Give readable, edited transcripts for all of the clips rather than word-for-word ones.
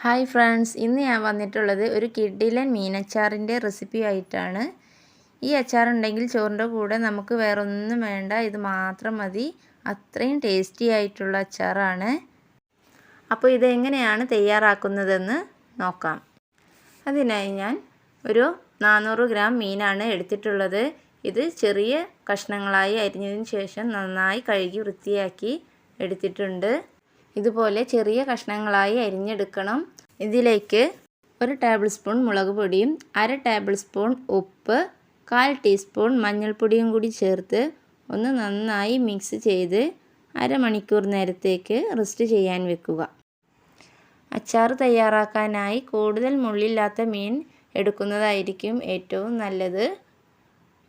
Hi friends, ഇന്ന് ഞാൻ വന്നിട്ടുള്ളത് ഒരു കിഡിലൻ മീനച്ചാറിൻ്റെ റെസിപ്പി ആയിട്ടാണ്. ഈ അച്ചാറുണ്ടെങ്കിൽ ചോറിൻ്റെ കൂടെ നമുക്ക് വേറൊന്നും വേണ്ട, ഇത് മാത്രം മതി. അത്രയും ടേസ്റ്റി ആയിട്ടുള്ള അച്ചാറാണ്. അപ്പോൾ ഇതെങ്ങനെയാണ് തയ്യാറാക്കുന്നതെന്ന് നോക്കാം. അതിനായി ഞാൻ ഒരു 400 ഗ്രാം മീനാണ് എടുത്തിട്ടുള്ളത്. ഇത് ചെറിയ കഷ്ണങ്ങളായി അരിഞ്ഞതിന് ശേഷം നന്നായി കഴുകി വൃത്തിയാക്കി എടുത്തിട്ടുണ്ട്. ഇതുപോലെ ചെറിയ കഷ്ണങ്ങളായി അരിഞ്ഞെടുക്കണം. ഇതിലേക്ക് 1 ടേബിൾ സ്പൂൺ മുളക് പൊടിയും 1/2 ടേബിൾ സ്പൂൺ ഉപ്പ്, 1/4 ടീസ്പൂൺ മഞ്ഞൾപ്പൊടിയും കൂടി ചേർത്ത് ഒന്ന് നന്നായി മിക്സ് ചെയ്ത് അരമണിക്കൂർ നേരത്തേക്ക് റെസ്റ്റ് ചെയ്യാൻ വെക്കുക. അച്ചാർ തയ്യാറാക്കാനായി കൂടുതൽ മുള്ളില്ലാത്ത മീൻ എടുക്കുന്നതായിരിക്കും ഏറ്റവും നല്ലത്.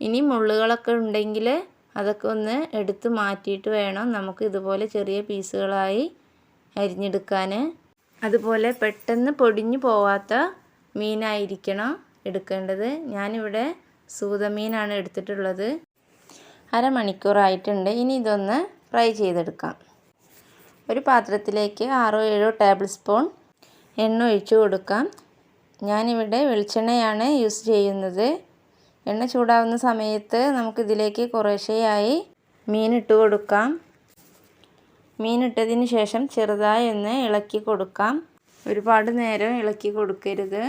ഇനി മുള്ളുകളൊക്കെ ഉണ്ടെങ്കിൽ അതൊക്കെ ഒന്ന് എടുത്ത് മാറ്റിയിട്ട് വേണം നമുക്ക് ഇതുപോലെ ചെറിയ പീസുകളായി അരിഞ്ഞെടുക്കാൻ. അതുപോലെ പെട്ടെന്ന് പൊടിഞ്ഞു പോവാത്ത മീനായിരിക്കണം എടുക്കേണ്ടത്. ഞാനിവിടെ സൂതമീനാണ് എടുത്തിട്ടുള്ളത്. അരമണിക്കൂറായിട്ടുണ്ട്. ഇനി ഇതൊന്ന് ഫ്രൈ ചെയ്തെടുക്കാം. ഒരു പാത്രത്തിലേക്ക് 6-7 ടേബിൾ സ്പൂൺ എണ്ണ ഒഴിച്ചു കൊടുക്കാം. ഞാനിവിടെ വെളിച്ചെണ്ണയാണ് യൂസ് ചെയ്യുന്നത്. എണ്ണ ചൂടാവുന്ന സമയത്ത് നമുക്കിതിലേക്ക് കുറേശ്ശെയായി മീനിട്ട് കൊടുക്കാം. മീനിട്ടതിന് ശേഷം ചെറുതായി ഒന്ന് ഇളക്കി കൊടുക്കാം. ഒരുപാട് നേരം ഇളക്കി കൊടുക്കരുത്,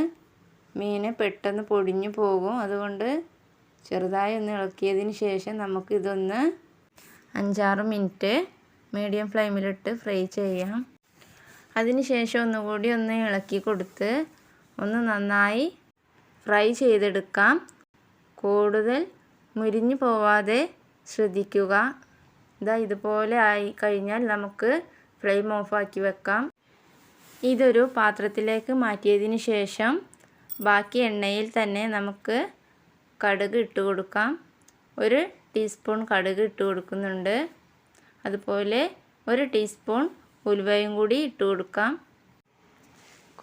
മീൻ പെട്ടെന്ന് പൊടിഞ്ഞു പോകും. അതുകൊണ്ട് ചെറുതായി ഒന്ന് ഇളക്കിയതിന് ശേഷം നമുക്കിതൊന്ന് 5-6 മിനിറ്റ് മീഡിയം ഫ്ലെയിമിലിട്ട് ഫ്രൈ ചെയ്യാം. അതിന് ശേഷം ഒന്നുകൂടി ഒന്ന് ഇളക്കി കൊടുത്ത് ഒന്ന് നന്നായി ഫ്രൈ ചെയ്തെടുക്കാം. കൂടുതൽ മുരിഞ്ഞു പോവാതെ ശ്രദ്ധിക്കുക. ഇതുപോലെ ആയി കഴിഞ്ഞാൽ നമുക്ക് ഫ്ലെയിം ഓഫാക്കി വെക്കാം. ഇതൊരു പാത്രത്തിലേക്ക് മാറ്റിയതിന് ശേഷം ബാക്കി എണ്ണയിൽ തന്നെ നമുക്ക് കടുക് ഇട്ട് കൊടുക്കാം. 1 ടീസ്പൂൺ കടുക് ഇട്ട് കൊടുക്കുന്നുണ്ട്. അതുപോലെ 1 ടീസ്പൂൺ ഉലുവയും കൂടി ഇട്ട് കൊടുക്കാം.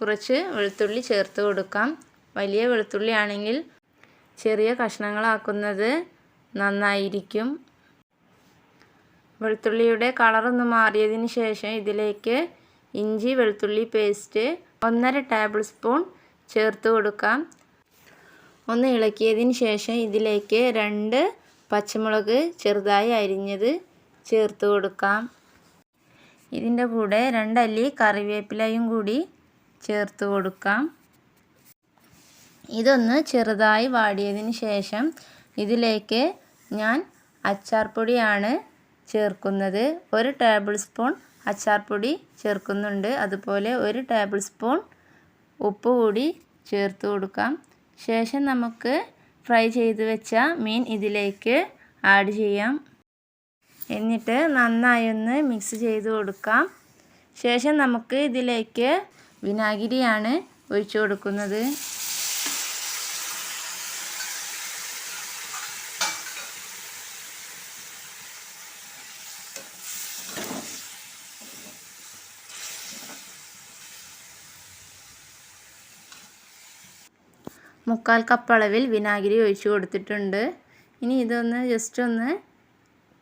കുറച്ച് വെളുത്തുള്ളി ചേർത്ത് കൊടുക്കാം. വലിയ വെളുത്തുള്ളി ആണെങ്കിൽ ചെറിയ കഷ്ണങ്ങളാക്കുന്നത് നന്നായിരിക്കും. വെളുത്തുള്ളിയുടെ കളറൊന്ന് മാറിയതിന് ശേഷം ഇതിലേക്ക് ഇഞ്ചി വെളുത്തുള്ളി പേസ്റ്റ് 1/2 ടേബിൾ സ്പൂൺ ചേർത്ത് കൊടുക്കാം. ഒന്ന് ഇളക്കിയതിന് ശേഷം ഇതിലേക്ക് 2 പച്ചമുളക് ചെറുതായി അരിഞ്ഞത് ചേർത്ത് കൊടുക്കാം. ഇതിൻ്റെ കൂടെ 2 അല്ലി കറിവേപ്പിലയും കൂടി ചേർത്ത് കൊടുക്കാം. ഇതൊന്ന് ചെറുതായി വാടിയതിന് ശേഷം ഇതിലേക്ക് ഞാൻ അച്ചാർ പൊടിയാണ് ചേർക്കുന്നത്. 1 ടേബിൾ സ്പൂൺ അച്ചാർ പൊടി ചേർക്കുന്നുണ്ട്. അതുപോലെ 1 ടേബിൾ സ്പൂൺ ഉപ്പ് കൂടി ചേർത്ത് കൊടുക്കാം. ശേഷം നമുക്ക് ഫ്രൈ ചെയ്ത് വെച്ച മീൻ ഇതിലേക്ക് ആഡ് ചെയ്യാം. എന്നിട്ട് നന്നായി ഒന്ന് മിക്സ് ചെയ്ത് കൊടുക്കാം. ശേഷം നമുക്ക് ഇതിലേക്ക് വിനാഗിരിയാണ് ഒഴിച്ചു കൊടുക്കുന്നത്. മുക്കാൽ കപ്പ് അളവിൽ വിനാഗിരി ഒഴിച്ചു കൊടുത്തിട്ടുണ്ട്. ഇനി ഇതൊന്ന് ജസ്റ്റ് ഒന്ന്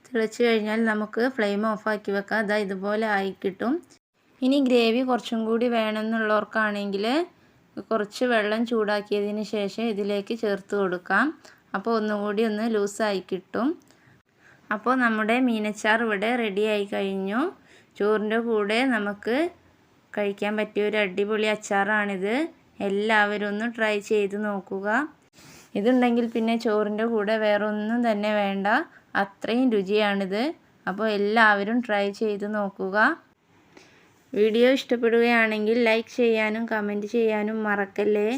തിളച്ച് കഴിഞ്ഞാൽ നമുക്ക് ഫ്ലെയിം ഓഫാക്കി വെക്കാം. ഇതുപോലെ ആയി കിട്ടും. ഇനി ഗ്രേവി കുറച്ചും കൂടി വേണമെന്നുള്ളവർക്കാണെങ്കിൽ കുറച്ച് വെള്ളം ചൂടാക്കിയതിന് ശേഷം ഇതിലേക്ക് ചേർത്ത് കൊടുക്കാം. അപ്പോൾ ഒന്നുകൂടി ഒന്ന് ലൂസായി കിട്ടും. അപ്പോൾ നമ്മുടെ മീനച്ചാർ ഇവിടെ റെഡി ആയി കഴിഞ്ഞു. ചോറിൻ്റെ കൂടെ നമുക്ക് കഴിക്കാൻ പറ്റിയ ഒരു അടിപൊളി അച്ചാറാണിത്. എല്ലാവരും ഒന്ന് ട്രൈ ചെയ്ത് നോക്കുക. ഇതുണ്ടെങ്കിൽ പിന്നെ ചോറിൻ്റെ കൂടെ വേറെ ഒന്നും തന്നെ വേണ്ട, അത്രയും രുചിയാണിത്. അപ്പോൾ എല്ലാവരും ട്രൈ ചെയ്ത് നോക്കുക. വീഡിയോ ഇഷ്ടപ്പെടുകയാണെങ്കിൽ ലൈക്ക് ചെയ്യാനും കമൻറ്റ് ചെയ്യാനും മറക്കല്ലേ.